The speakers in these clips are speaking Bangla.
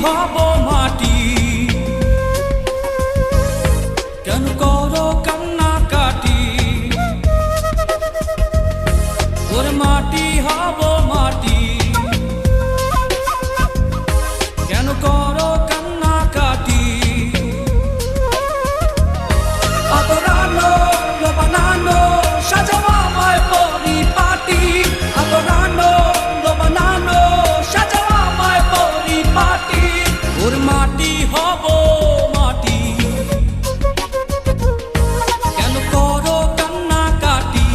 হব মাটি, কেন করো কান্না কাটি? ওরে মাটি হব মাটি, কেন করো কান্না কাটি? আদরানো বানানো সাজাও আমায় পরিপাটি, আদরানো বানানো সাজাও আমায় পরিপাটি। ওর মাটি হব মাটি, কেন করো কান্না কাটি?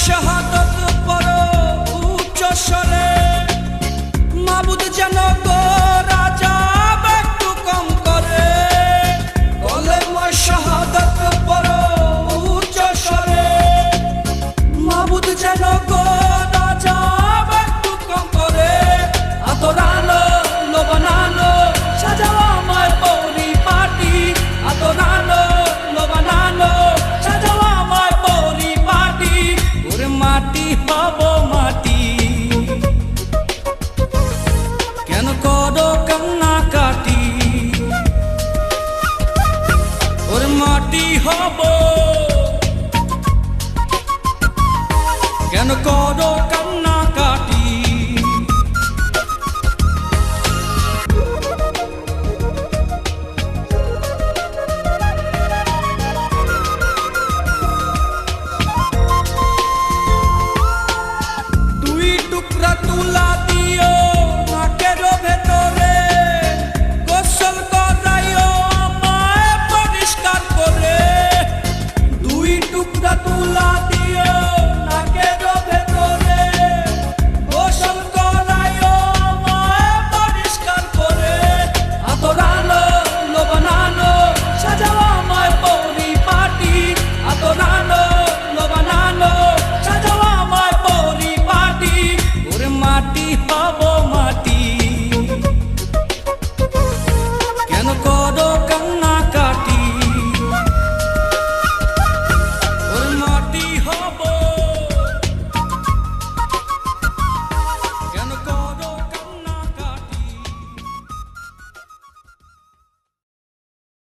শাহাদাত পড়ো উচ্চ স্বরে, মাবুদ যেন গো রাজা একটু কম করে। কলেমায় শাহাদাত পড়ো উচ্চ স্বরে, মাবুদ যেন গো রাজা একটু কম করে। আদরানো বানানো সাজাও আমায় পরিপাটি, আদরানো বানানো সাজাও আমায় পরিপাটি। ওরে মাটি হব মাটি, কেন করো কান্না কাটি? ওরে মাটি হব, কেন করো কান্না